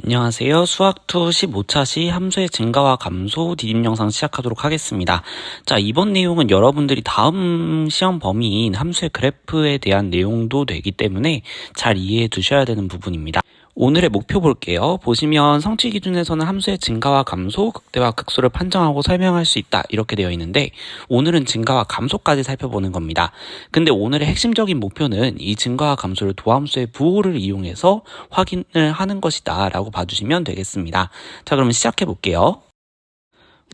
안녕하세요. 수학2 15차 시 함수의 증가와 감소 디딤 영상 시작하도록 하겠습니다. 자, 이번 내용은 여러분들이 다음 시험 범위인 함수의 그래프에 대한 내용도 되기 때문에 잘 이해해 두셔야 되는 부분입니다. 오늘의 목표 볼게요. 보시면 성취 기준에서는 함수의 증가와 감소, 극대와 극소를 판정하고 설명할 수 있다 이렇게 되어 있는데 오늘은 증가와 감소까지 살펴보는 겁니다. 근데 오늘의 핵심적인 목표는 이 증가와 감소를 도함수의 부호를 이용해서 확인을 하는 것이다 라고 봐주시면 되겠습니다. 자, 그러면 시작해 볼게요.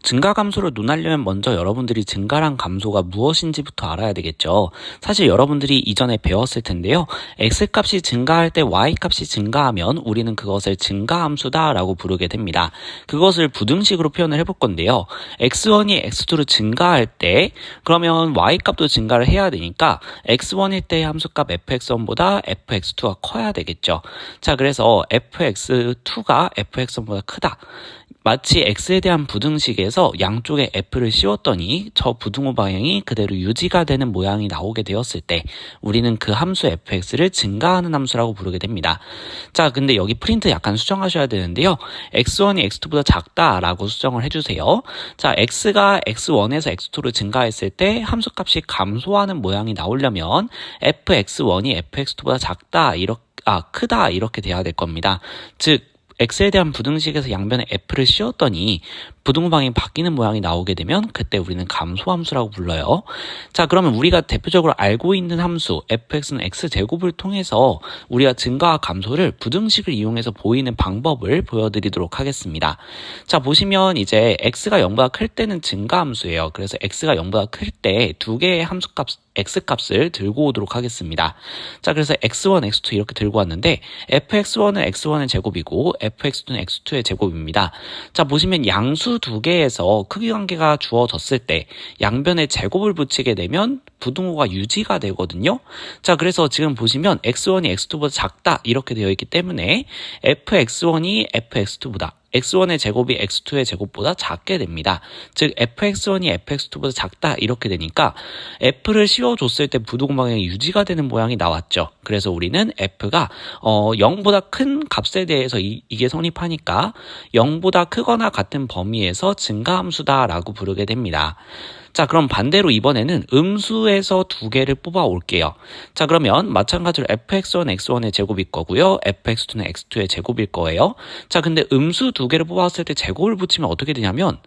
증가 감소를 논하려면 먼저 여러분들이 증가랑 감소가 무엇인지부터 알아야 되겠죠. 사실 여러분들이 이전에 배웠을 텐데요. x값이 증가할 때 y값이 증가하면 우리는 그것을 증가함수다 라고 부르게 됩니다. 그것을 부등식으로 표현을 해볼 건데요. x1이 x2로 증가할 때 그러면 y값도 증가를 해야 되니까 x1일 때의 함수값 fx1보다 fx2가 커야 되겠죠. 자, 그래서 fx2가 fx1보다 크다. 마치 x에 대한 부등식에서 양쪽에 f를 씌웠더니 저 부등호 방향이 그대로 유지가 되는 모양이 나오게 되었을 때 우리는 그 함수 fx를 증가하는 함수라고 부르게 됩니다. 자, 근데 여기 프린트 약간 수정하셔야 되는데요. x1이 x2보다 작다라고 수정을 해주세요. 자, x가 x1에서 x2로 증가했을 때 함수값이 감소하는 모양이 나오려면 fx1이 fx2보다 작다, 크다 이렇게 돼야 될 겁니다. 즉 x에 대한 부등식에서 양변에 f를 씌웠더니 부등호 방향이 바뀌는 모양이 나오게 되면 그때 우리는 감소함수라고 불러요. 자, 그러면 우리가 대표적으로 알고 있는 함수 fx는 x제곱을 통해서 우리가 증가와 감소를 부등식을 이용해서 보이는 방법을 보여드리도록 하겠습니다. 자, 보시면 이제 x가 0보다 클 때는 증가함수예요. 그래서 x가 0보다 클 때 두 개의 함수값 x값을 들고 오도록 하겠습니다. 자, 그래서 x1, x2 이렇게 들고 왔는데 fx1은 x1의 제곱이고 fx2는 x2의 제곱입니다. 자, 보시면 양수 두 개에서 크기 관계가 주어졌을 때 양변에 제곱을 붙이게 되면 부등호가 유지가 되거든요. 자, 그래서 지금 보시면 x1이 x2보다 작다 이렇게 되어 있기 때문에 fx1이 fx2보다 x1의 제곱이 x2의 제곱보다 작게 됩니다. 즉 fx1이 fx2보다 작다 이렇게 되니까 f를 씌워줬을 때 부등호 방향이 유지가 되는 모양이 나왔죠. 그래서 우리는 f가 0보다 큰 값에 대해서 이게 성립하니까 0보다 크거나 같은 범위에서 증가함수다 라고 부르게 됩니다. 자, 그럼 반대로 이번에는 음수에서 두 개를 뽑아 올게요. 자, 그러면 마찬가지로 fx1, x1의 제곱일 거고요. fx2는 x2의 제곱일 거예요. 자, 근데 음수 두 개를 뽑았을 때 제곱을 붙이면 어떻게 되냐면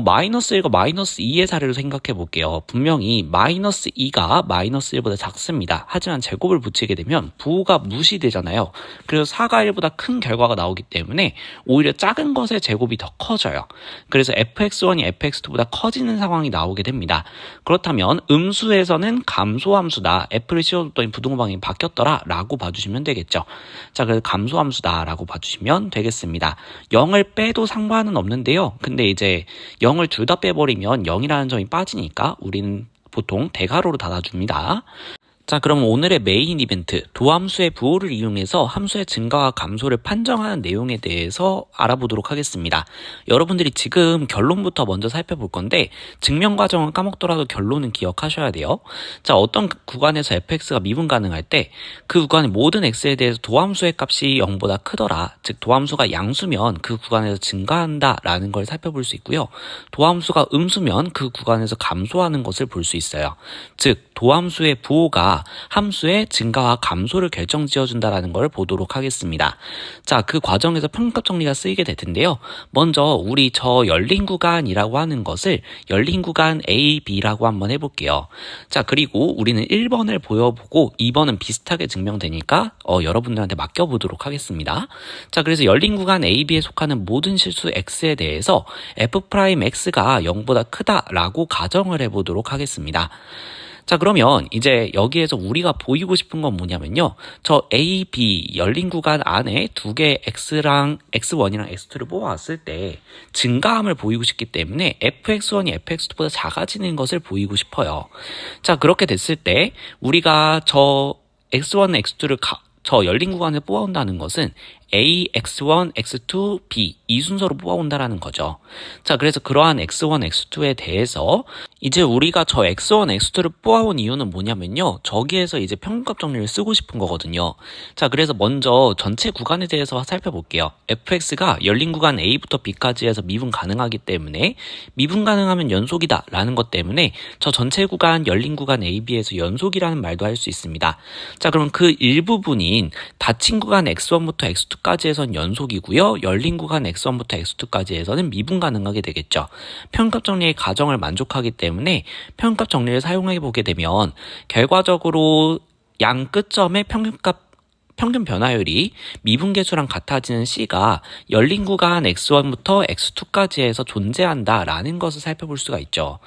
마이너스 1과 마이너스 2의 사례로 생각해 볼게요. 분명히 마이너스 2가 마이너스 1보다 작습니다. 하지만 제곱을 붙이게 되면 부호가 무시되잖아요. 그래서 4가 1보다 큰 결과가 나오기 때문에 오히려 작은 것의 제곱이 더 커져요. 그래서 fx1이 fx2보다 커지는 상황이 나오게 됩니다. 그렇다면 음수에서는 감소함수다. f를 씌워줬더니 부등호 방향이 바뀌었더라 라고 봐주시면 되겠죠. 자, 그래서 감소함수다 라고 봐주시면 되겠습니다. 0을 빼도 상관은 없는데요. 근데 이제 0을 둘 다 빼버리면 0이라는 점이 빠지니까 우리는 보통 대괄호로 닫아줍니다. 자, 그럼 오늘의 메인 이벤트 도함수의 부호를 이용해서 함수의 증가와 감소를 판정하는 내용에 대해서 알아보도록 하겠습니다. 여러분들이 지금 결론부터 먼저 살펴볼 건데 증명 과정은 까먹더라도 결론은 기억하셔야 돼요. 자, 어떤 구간에서 fx가 미분 가능할 때 그 구간의 모든 x에 대해서 도함수의 값이 0보다 크더라. 즉 도함수가 양수면 그 구간에서 증가한다 라는 걸 살펴볼 수 있고요. 도함수가 음수면 그 구간에서 감소하는 것을 볼 수 있어요. 즉 도함수의 부호가 함수의 증가와 감소를 결정지어준다는 걸 보도록 하겠습니다. 자, 그 과정에서 평균값 정리가 쓰이게 될 텐데요. 먼저 우리 저 열린 구간이라고 하는 것을 열린 구간 A, B라고 한번 해볼게요. 자, 그리고 우리는 1번을 보여보고 2번은 비슷하게 증명되니까 여러분들한테 맡겨보도록 하겠습니다. 자, 그래서 열린 구간 A, B에 속하는 모든 실수 X에 대해서 F'X가 0보다 크다라고 가정을 해보도록 하겠습니다. 자, 그러면 이제 여기에서 우리가 보이고 싶은 건 뭐냐면요. 저 A, B 열린 구간 안에 두 개의 X랑 X1이랑 X2를 뽑아왔을 때 증가함을 보이고 싶기 때문에 fx1이 fx2보다 작아지는 것을 보이고 싶어요. 자, 그렇게 됐을 때 우리가 저 X1, X2를 저 열린 구간을 뽑아온다는 것은 A, X1, X2, B 이 순서로 뽑아온다라는 거죠. 자, 그래서 그러한 X1, X2에 대해서 이제 우리가 저 X1, X2를 뽑아온 이유는 뭐냐면요. 저기에서 이제 평균값 정리를 쓰고 싶은 거거든요. 자, 그래서 먼저 전체 구간에 대해서 살펴볼게요. fx가 열린 구간 A부터 B까지 해서 미분 가능하기 때문에 미분 가능하면 연속이다 라는 것 때문에 저 전체 구간 열린 구간 A, B에서 연속이라는 말도 할 수 있습니다. 자, 그럼 그 일부분인 닫힌 구간 X1부터 X2까지 해서는 연속이고요. 열린 구간 X1부터 X2까지 해서는 미분 가능하게 되겠죠. 평균값 정리의 가정을 만족하기 때문에 평균값 정리를 사용해 보게 되면 결과적으로 양 끝점의 평균 변화율이 미분계수랑 같아지는 C가 열린 구간 X1부터 X2까지 해서 존재한다라는 것을 살펴볼 수가 있죠.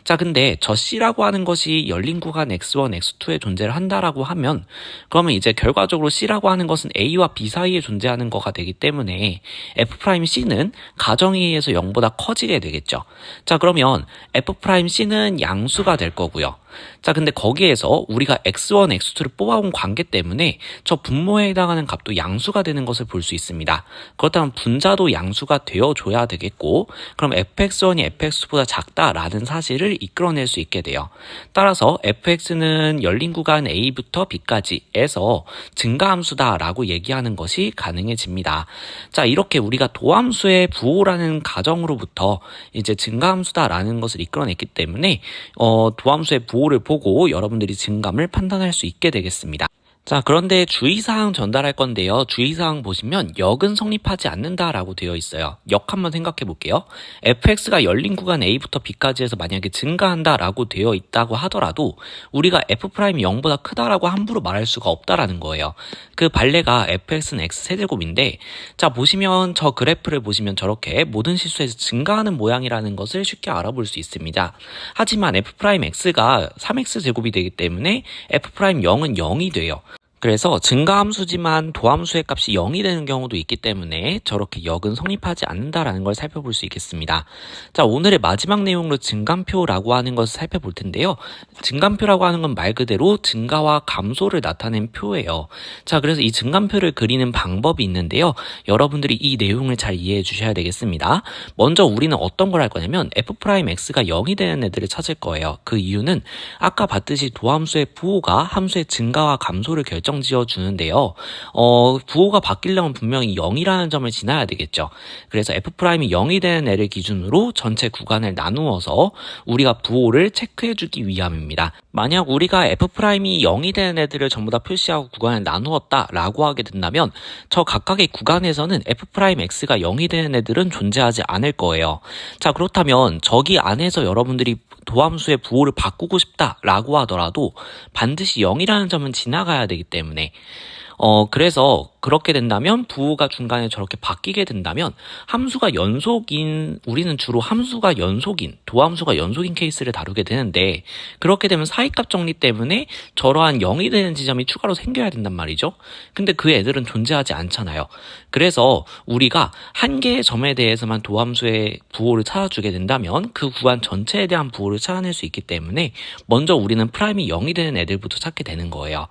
자, 근데 저 C라고 하는 것이 열린 구간 X1, X2에 존재를 한다라고 하면 그러면 이제 결과적으로 C라고 하는 것은 A와 B 사이에 존재하는 거가 되기 때문에 F'C는 가정에 의해서 0보다 커지게 되겠죠. 자, 그러면 F'C는 양수가 될 거고요. 자, 근데 거기에서 우리가 X1, X2를 뽑아온 관계 때문에 저 분모에 해당하는 값도 양수가 되는 것을 볼 수 있습니다. 그렇다면 분자도 양수가 되어줘야 되겠고 그럼 fx1이 fx2보다 작다라는 사실을 이끌어낼 수 있게 돼요. 따라서 fx는 열린 구간 A부터 B까지에서 증가함수다라고 얘기하는 것이 가능해집니다. 자, 이렇게 우리가 도함수의 부호라는 가정으로부터 이제 증가함수다라는 것을 이끌어냈기 때문에 도함수의 부호를 보고 여러분들이 증감을 판단할 수 있게 되겠습니다. 자, 그런데 주의사항 전달할 건데요. 주의사항 보시면 역은 성립하지 않는다라고 되어 있어요. 역 한번 생각해 볼게요. fx가 열린 구간 A부터 B까지 해서 만약에 증가한다라고 되어 있다고 하더라도 우리가 f'이 0보다 크다라고 함부로 말할 수가 없다라는 거예요. 그 발레가 fx는 x 세제곱인데 자, 보시면 저 그래프를 보시면 저렇게 모든 실수에서 증가하는 모양이라는 것을 쉽게 알아볼 수 있습니다. 하지만 f'x가 3x 제곱이 되기 때문에 f'0은 0이 돼요. 그래서 증가함수지만 도함수의 값이 0이 되는 경우도 있기 때문에 저렇게 역은 성립하지 않는다라는 걸 살펴볼 수 있겠습니다. 자, 오늘의 마지막 내용으로 증감표라고 하는 것을 살펴볼 텐데요. 증감표라고 하는 건 말 그대로 증가와 감소를 나타낸 표예요. 자, 그래서 이 증감표를 그리는 방법이 있는데요. 여러분들이 이 내용을 잘 이해해 주셔야 되겠습니다. 먼저 우리는 어떤 걸 할 거냐면 f'x가 0이 되는 애들을 찾을 거예요. 그 이유는 아까 봤듯이 도함수의 부호가 함수의 증가와 감소를 지어 주는데요. 부호가 바뀌려면 분명히 0이라는 점을 지나야 되겠죠. 그래서 f'이 0이 되는 애를 기준으로 전체 구간을 나누어서 우리가 부호를 체크해 주기 위함입니다. 만약 우리가 f'이 0이 되는 애들을 전부 다 표시하고 구간을 나누었다라고 하게 된다면 저 각각의 구간에서는 f'x가 0이 되는 애들은 존재하지 않을 거예요. 자, 그렇다면 저기 안에서 여러분들이 도함수의 부호를 바꾸고 싶다라고 하더라도 반드시 0이라는 점은 지나가야 되기 때문에 그래서 그렇게 된다면 부호가 중간에 저렇게 바뀌게 된다면 함수가 연속인 우리는 주로 함수가 연속인 도함수가 연속인 케이스를 다루게 되는데 그렇게 되면 사이값 정리 때문에 저러한 0이 되는 지점이 추가로 생겨야 된단 말이죠. 근데 그 애들은 존재하지 않잖아요. 그래서 우리가 한 개의 점에 대해서만 도함수의 부호를 찾아주게 된다면 그 구간 전체에 대한 부호를 찾아낼 수 있기 때문에 먼저 우리는 프라임이 0이 되는 애들부터 찾게 되는 거예요.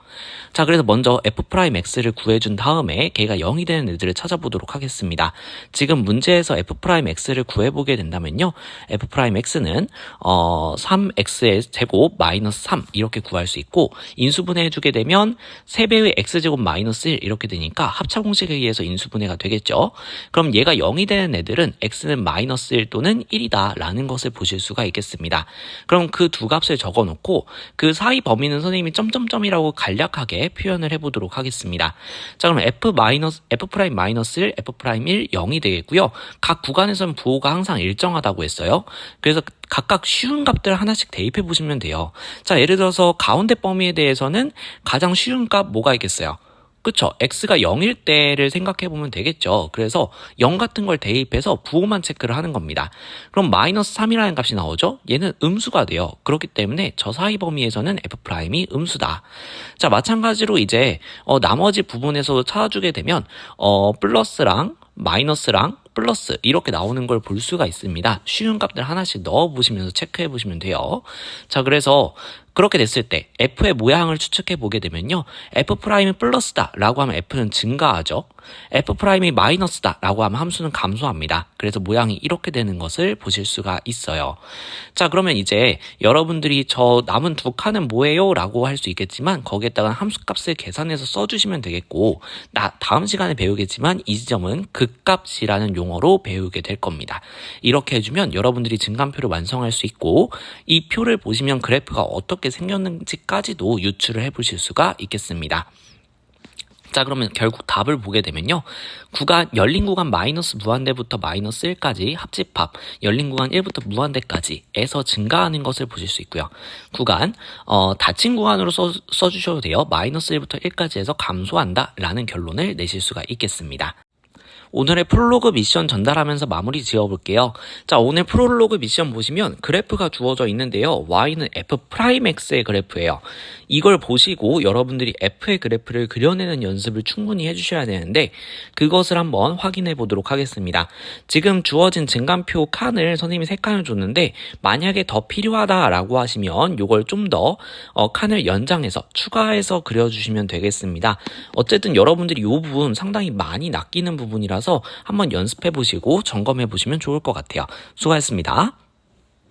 자, 그래서 먼저 f'x를 구해준 다음에 걔가 0이 되는 애들을 찾아보도록 하겠습니다. 지금 문제에서 f'x를 구해보게 된다면요. f'x는 3x의 제곱 마이너스 3 이렇게 구할 수 있고 인수분해해주게 되면 3배의 x제곱 마이너스 1 이렇게 되니까 합차공식에 의해서 인수분해가 되겠죠. 그럼 얘가 0이 되는 애들은 x는 마이너스 1 또는 1이다 라는 것을 보실 수가 있겠습니다. 그럼 그 두 값을 적어놓고 그 사이 범위는 선생님이 점점점이라고 간략하게 표현을 해보도록 하겠습니다. 자, 그럼 f'-1, f'1, 0이 되겠고요. 각 구간에서는 부호가 항상 일정하다고 했어요. 그래서 각각 쉬운 값들 하나씩 대입해 보시면 돼요. 자, 예를 들어서 가운데 범위에 대해서는 가장 쉬운 값 뭐가 있겠어요? 그쵸? x가 0일 때를 생각해 보면 되겠죠. 그래서 0 같은 걸 대입해서 부호만 체크를 하는 겁니다. 그럼 마이너스 3이라는 값이 나오죠? 얘는 음수가 돼요. 그렇기 때문에 저 사이 범위에서는 f'이 음수다. 자, 마찬가지로 이제 나머지 부분에서도 찾아주게 되면 플러스랑 마이너스랑 플러스 이렇게 나오는 걸 볼 수가 있습니다. 쉬운 값들 하나씩 넣어보시면서 체크해 보시면 돼요. 자, 그래서 그렇게 됐을 때 f의 모양을 추측해 보게 되면요. f'이 플러스다 라고 하면 f는 증가하죠. F'이 마이너스다 라고 하면 함수는 감소합니다. 그래서 모양이 이렇게 되는 것을 보실 수가 있어요. 자, 그러면 이제 여러분들이 저 남은 두 칸은 뭐예요? 라고 할 수 있겠지만 거기에다가 함수값을 계산해서 써주시면 되겠고, 다음 시간에 배우겠지만 이 지점은 극값이라는 용어로 배우게 될 겁니다. 이렇게 해주면 여러분들이 증감표를 완성할 수 있고, 이 표를 보시면 그래프가 어떻게 생겼는지까지도 유추를 해보실 수가 있겠습니다. 자, 그러면 결국 답을 보게 되면요. 열린 구간 마이너스 무한대부터 마이너스 1까지 합집합, 열린 구간 1부터 무한대까지에서 증가하는 것을 보실 수 있고요. 닫힌 구간으로 써주셔도 돼요. 마이너스 1부터 1까지 해서 감소한다 라는 결론을 내실 수가 있겠습니다. 오늘의 프롤로그 미션 전달하면서 마무리 지어볼게요. 자, 오늘 프롤로그 미션 보시면 그래프가 주어져 있는데요. y는 f'x의 그래프예요. 이걸 보시고 여러분들이 f의 그래프를 그려내는 연습을 충분히 해주셔야 되는데 그것을 한번 확인해 보도록 하겠습니다. 지금 주어진 증감표 칸을 선생님이 3칸을 줬는데 만약에 더 필요하다라고 하시면 이걸 좀 더 칸을 연장해서 추가해서 그려주시면 되겠습니다. 어쨌든 여러분들이 이 부분 상당히 많이 낚이는 부분이라서 한번 연습해 보시고 점검해 보시면 좋을 것 같아요. 수고하셨습니다.